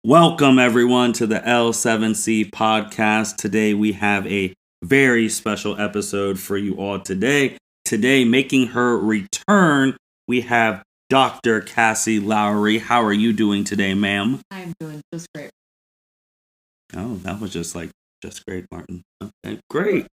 Welcome, everyone, to the L7C podcast. Today, we have a very special episode for you all today. Today, making her return, we have Dr. Kassie Lowery. How are you doing today, ma'am? I'm doing just great. Oh, that was just great, Martin. Okay, great.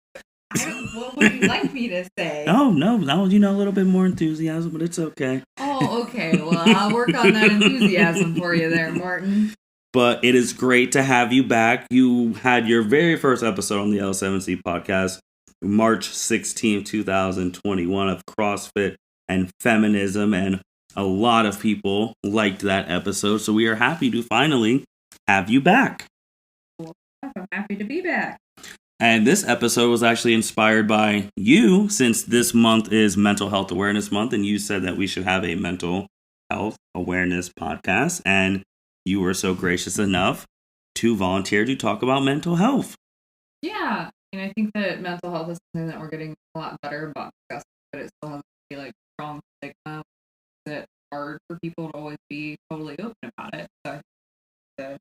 What would you like me to say? Oh, no, that was, a little bit more enthusiasm, but it's okay. Oh, okay. Well, I'll work on that enthusiasm for you there, Martin. But it is great to have you back. You had your very first episode on the L7C podcast, March 16th, 2021, of CrossFit and feminism. And a lot of people liked that episode. So we are happy to finally have you back. Well, I'm happy to be back. And this episode was actually inspired by you, since this month is Mental Health Awareness Month. And you said that we should have a mental health awareness podcast. And you were so gracious enough to volunteer to talk about mental health. Yeah, and I think that mental health is something that we're getting a lot better about discussing, but it still has to be strong stigma. It's hard for people to always be totally open about it. So I think to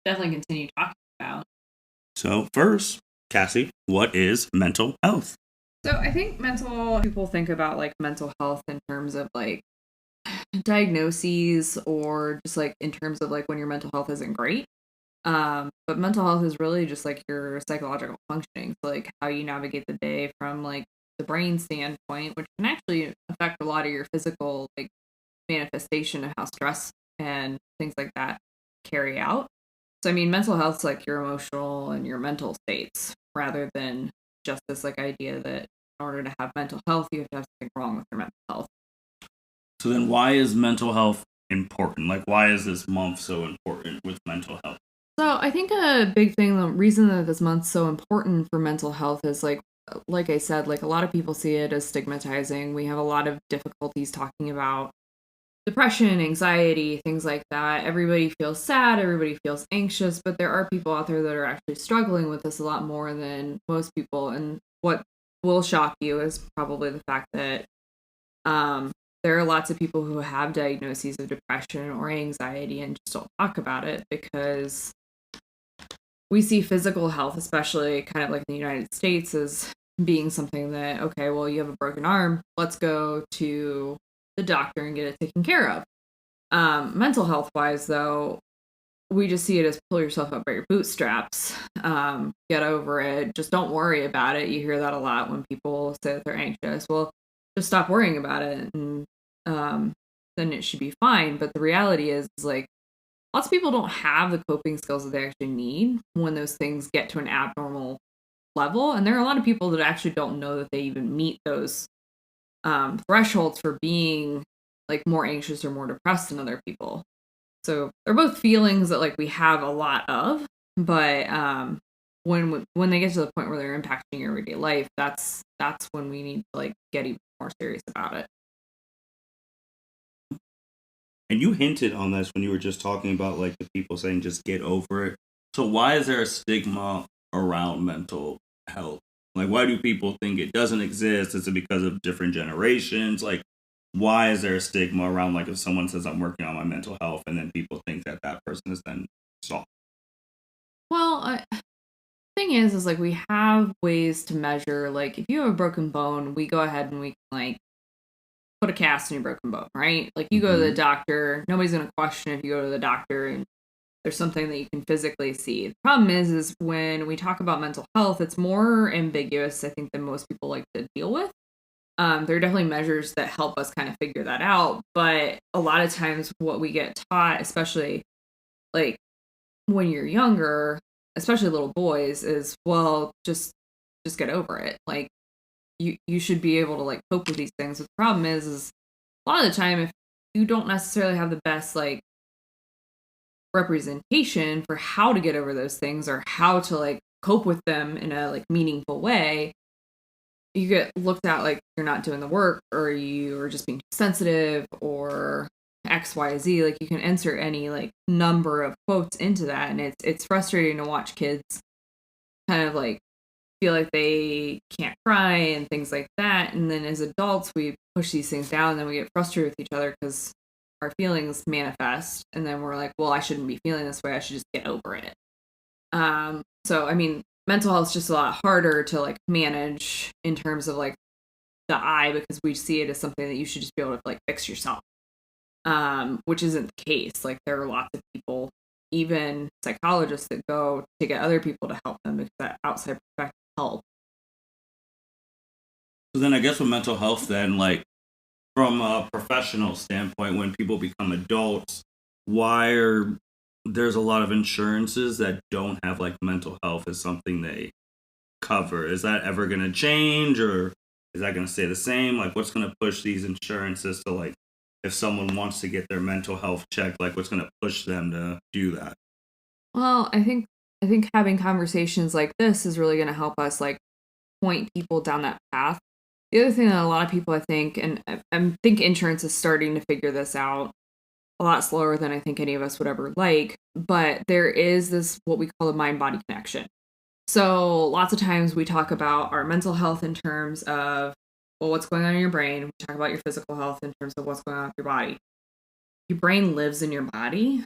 definitely continue talking about. So first, Kassie, what is mental health? So I think people think about mental health in terms of diagnoses or just in terms of when your mental health isn't great. But mental health is really just your psychological functioning. So how you navigate the day from the brain standpoint, which can actually affect a lot of your physical manifestation of how stress and things like that carry out. So I mean, mental health's your emotional and your mental states, rather than just this idea that in order to have mental health, you have to have something wrong with your mental health. So then why is mental health important? Why is this month so important with mental health? So I think a big thing, the reason that this month's so important for mental health is like I said, a lot of people see it as stigmatizing. We have a lot of difficulties talking about depression, anxiety, things like that. Everybody feels sad, everybody feels anxious, but there are people out there that are actually struggling with this a lot more than most people. And what will shock you is probably the fact that there are lots of people who have diagnoses of depression or anxiety and just don't talk about it, because we see physical health, especially kind of in the United States, as being something that, okay, well, you have a broken arm, let's go to the doctor and get it taken care of. Mental health wise, though, we just see it as pull yourself up by your bootstraps, get over it, just don't worry about it. You hear that a lot when people say that they're anxious. Well, just stop worrying about it, and then it should be fine. But the reality is lots of people don't have the coping skills that they actually need when those things get to an abnormal level. And there are a lot of people that actually don't know that they even meet those thresholds for being more anxious or more depressed than other people. So they're both feelings that we have a lot of, but when they get to the point where they're impacting your everyday life, that's when we need to get even more serious about it. And you hinted on this when you were just talking about the people saying just get over it. So why is there a stigma around mental health? Why do people think it doesn't exist? Is it because of different generations? Why is there a stigma around if someone says I'm working on my mental health, and then people think that person is then soft? Well, thing is we have ways to measure. If you have a broken bone, we go ahead and we can put a cast in your broken bone, right? You go to the doctor, nobody's going to question if you go to the doctor and there's something that you can physically see. The problem is when we talk about mental health, it's more ambiguous, I think, than most people like to deal with. There are definitely measures that help us kind of figure that out. But a lot of times what we get taught, especially when you're younger, especially little boys, is, well, just get over it. You should be able to cope with these things. But the problem is a lot of the time, if you don't necessarily have the best representation for how to get over those things or how to cope with them in a meaningful way, you get looked at you're not doing the work, or you are just being sensitive, or XYZ. You can insert any number of quotes into that, and it's frustrating to watch kids kind of feel like they can't cry and things like that. And then as adults, we push these things down, and then we get frustrated with each other because our feelings manifest, and then we're like, well, I shouldn't be feeling this way. I should just get over it. So I mean, mental health is just a lot harder to like manage in terms of like the eye, because we see it as something that you should just be able to like fix yourself. Which isn't the case. Like there are lots of people, even psychologists, that go to get other people to help them because that outside perspective helps. So then I guess with mental health, then, like, from a professional standpoint, when people become adults, why are there's a lot of insurances that don't have like mental health as something they cover? Is that ever going to change, or is that going to stay the same? Like, what's going to push these insurances to, like, if someone wants to get their mental health checked, like, what's going to push them to do that? Well, I think having conversations like this is really going to help us like point people down that path. The other thing that a lot of people, I think, and I think insurance is starting to figure this out a lot slower than I think any of us would ever like, but there is this what we call a mind-body connection. So lots of times we talk about our mental health in terms of, well, what's going on in your brain. We talk about your physical health in terms of what's going on with your body. Your brain lives in your body.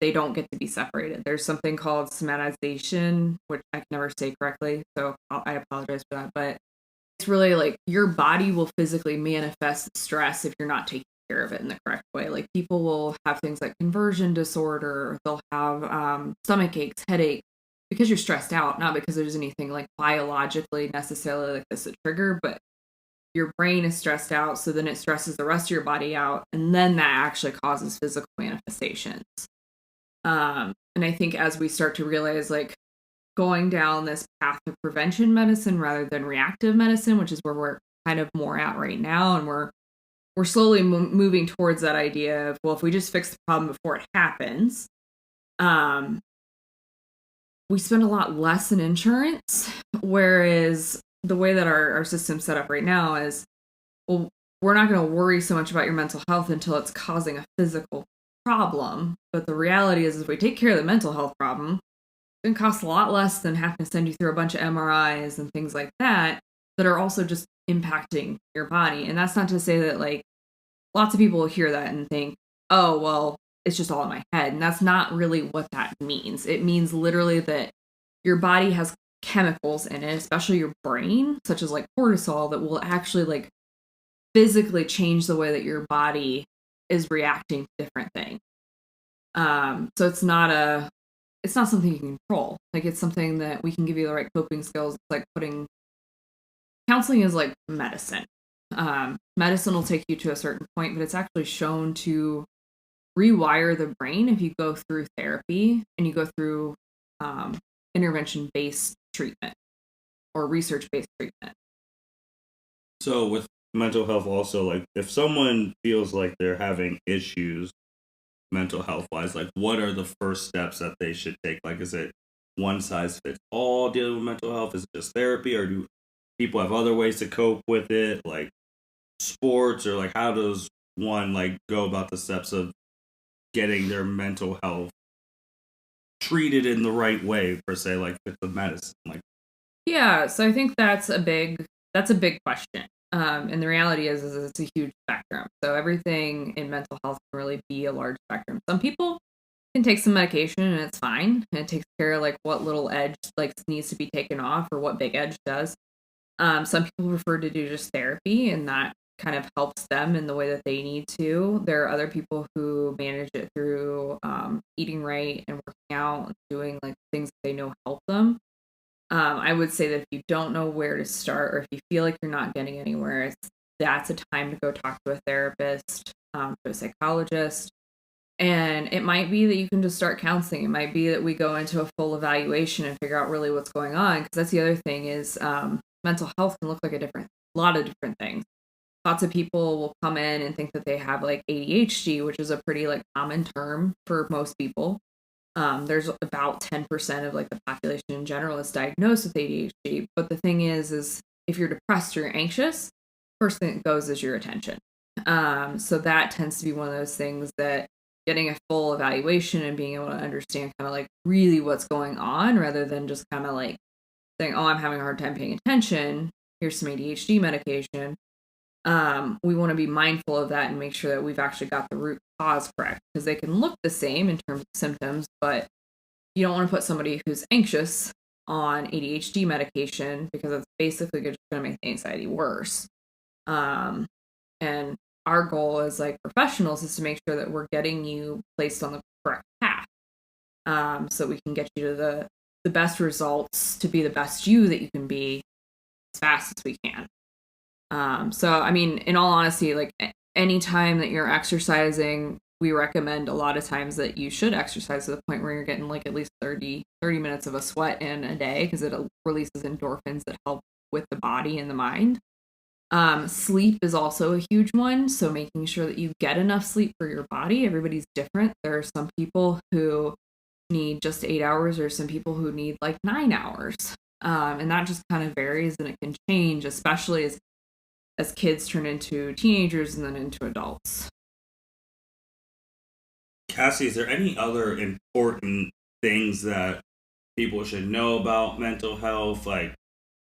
They don't get to be separated. There's something called somatization, which I can never say correctly, so I apologize for that. But it's really like your body will physically manifest stress if you're not taking care of it in the correct way. Like people will have things like conversion disorder, they'll have stomach aches, headaches, because you're stressed out, not because there's anything like biologically necessarily like this a trigger, but your brain is stressed out, so then it stresses the rest of your body out, and then that actually causes physical manifestations. And I think as we start to realize, like, going down this path of prevention medicine rather than reactive medicine, which is where we're kind of more at right now, and we're slowly moving towards that idea of, well, if we just fix the problem before it happens, we spend a lot less in insurance, whereas the way that our system's set up right now is, well, we're not going to worry so much about your mental health until it's causing a physical problem. But the reality is if we take care of the mental health problem, it's going to cost a lot less than having to send you through a bunch of MRIs and things like that are also just impacting your body. And that's not to say that, like, lots of people will hear that and think, oh, well, it's just all in my head. And that's not really what that means. It means literally that your body has chemicals in it, especially your brain, such as like cortisol, that will actually like physically change the way that your body is reacting to different things. So it's not something you can control. Like it's something that we can give you the right coping skills. It's like counseling is like medicine. Medicine will take you to a certain point, but it's actually shown to rewire the brain if you go through therapy and you go through intervention-based treatment or research-based treatment. So with mental health also, like, if someone feels like they're having issues mental health wise, like, what are the first steps that they should take? Like, is it one size fits all dealing with mental health? Is it just therapy, or do people have other ways to cope with it, like sports, or like how does one like go about the steps of getting their mental health treated in the right way, per se, like with the medicine? Like, yeah, so I think that's a big question. And the reality is it's a huge spectrum. So everything in mental health can really be a large spectrum. Some people can take some medication and it's fine, and it takes care of like what little edge like needs to be taken off or what big edge does. Some people prefer to do just therapy, and that kind of helps them in the way that they need to. There are other people who manage it through eating right and working out and doing like things that they know help them. I would say that if you don't know where to start, or if you feel like you're not getting anywhere, that's a time to go talk to a therapist, to a psychologist. And it might be that you can just start counseling. It might be that we go into a full evaluation and figure out really what's going on. Because that's the other thing is mental health can look like a lot of different things. Lots of people will come in and think that they have like ADHD, which is a pretty like common term for most people. There's about 10% of like the population in general is diagnosed with ADHD. But the thing is if you're depressed or you're anxious, first thing that goes is your attention. So that tends to be one of those things that getting a full evaluation and being able to understand kind of like really what's going on, rather than just kind of like saying, oh, I'm having a hard time paying attention, here's some ADHD medication. We want to be mindful of that and make sure that we've actually got the root cause correct, because they can look the same in terms of symptoms, but you don't want to put somebody who's anxious on ADHD medication because it's basically just going to make the anxiety worse. And our goal as like professionals is to make sure that we're getting you placed on the correct path, so we can get you to the best results, to be the best you that you can be as fast as we can. So I mean, in all honesty, like any time that you're exercising, we recommend a lot of times that you should exercise to the point where you're getting like at least 30 minutes of a sweat in a day, because it releases endorphins that help with the body and the mind. Sleep is also a huge one. So making sure that you get enough sleep for your body. Everybody's different. There are some people who need just 8 hours, or some people who need like 9 hours. And that just kind of varies, and it can change, especially as kids turn into teenagers and then into adults. Kassie, is there any other important things that people should know about mental health? Like,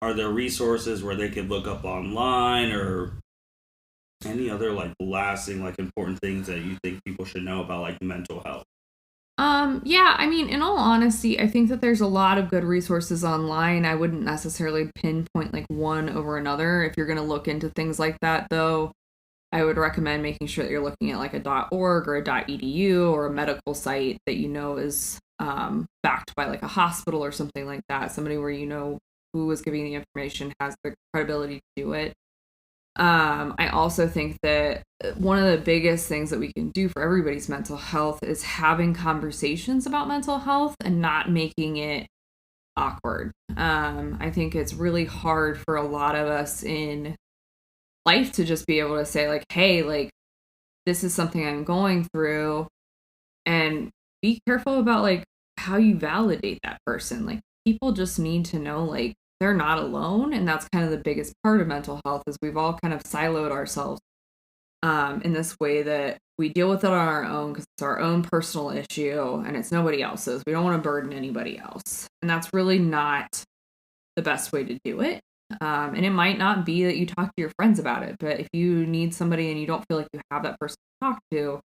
are there resources where they could look up online, or any other like lasting, like important things that you think people should know about like mental health? Yeah, I mean, in all honesty, I think that there's a lot of good resources online. I wouldn't necessarily pinpoint like one over another. If you're going to look into things like that, though, I would recommend making sure that you're looking at like a .org or a .edu or a medical site that you know is backed by like a hospital or something like that. Somebody where you know who is giving the information has the credibility to do it. I also think that one of the biggest things that we can do for everybody's mental health is having conversations about mental health and not making it awkward. I think it's really hard for a lot of us in life to just be able to say like, hey, like, this is something I'm going through, and be careful about like how you validate that person. Like, people just need to know like they're not alone. And that's kind of the biggest part of mental health, is we've all kind of siloed ourselves in this way that we deal with it on our own because it's our own personal issue and it's nobody else's. We don't want to burden anybody else. And that's really not the best way to do it. And it might not be that you talk to your friends about it, but if you need somebody and you don't feel like you have that person to talk to,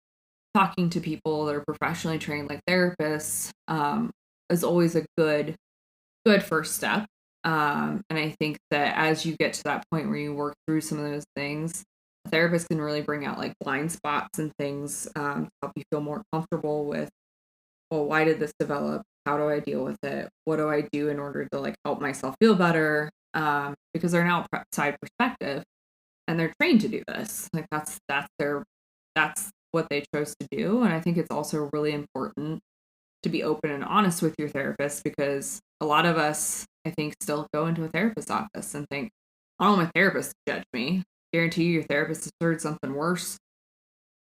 talking to people that are professionally trained like therapists is always a good first step. And I think that as you get to that point where you work through some of those things, a therapist can really bring out like blind spots and things to help you feel more comfortable with, well, why did this develop? How do I deal with it? What do I do in order to like help myself feel better? Because they're an outside perspective and they're trained to do this. Like that's what they chose to do. And I think it's also really important to be open and honest with your therapist, because a lot of us, I think, still go into a therapist's office and think, I don't want my therapist to judge me. Guarantee you your therapist has heard something worse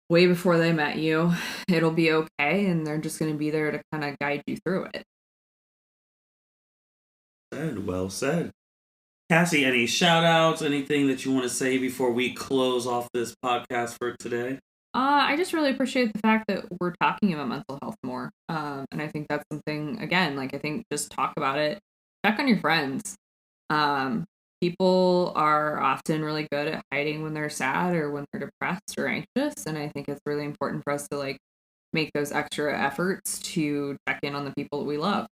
way before they met you. It'll be okay, and they're just going to be there to kind of guide you through it. Well said. Kassie, any shout outs, anything that you want to say before we close off this podcast for today? I just really appreciate the fact that we're talking about mental health more. And I think that's something, again, like I think just talk about it. Check on your friends. People are often really good at hiding when they're sad or when they're depressed or anxious. And I think it's really important for us to like make those extra efforts to check in on the people that we love.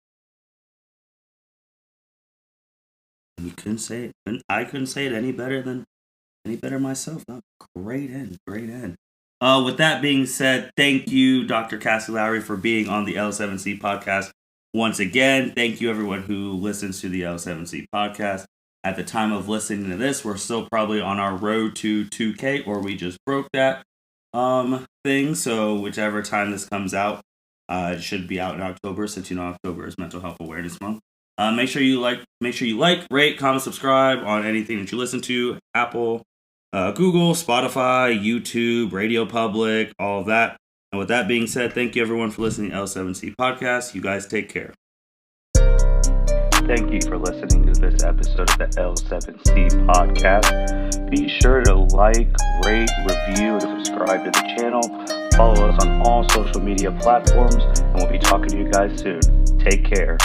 You couldn't say it. I couldn't say it any better myself. That was great end. With that being said, thank you, Dr. Kassie Lowery, for being on the L7C podcast once again. Thank you, everyone who listens to the L7C podcast. At the time of listening to this, we're still probably on our road to 2K, or we just broke that thing. So whichever time this comes out, it should be out in October, since October is Mental Health Awareness Month. Make sure you like, rate, comment, subscribe on anything that you listen to. Apple, Google, Spotify, YouTube, Radio Public, all of that. And with that being said, thank you everyone for listening to L7C Podcast. You guys take care. Thank you for listening to this episode of the L7C Podcast. Be sure to like, rate, review, and subscribe to the channel. Follow us on all social media platforms, and we'll be talking to you guys soon. Take care.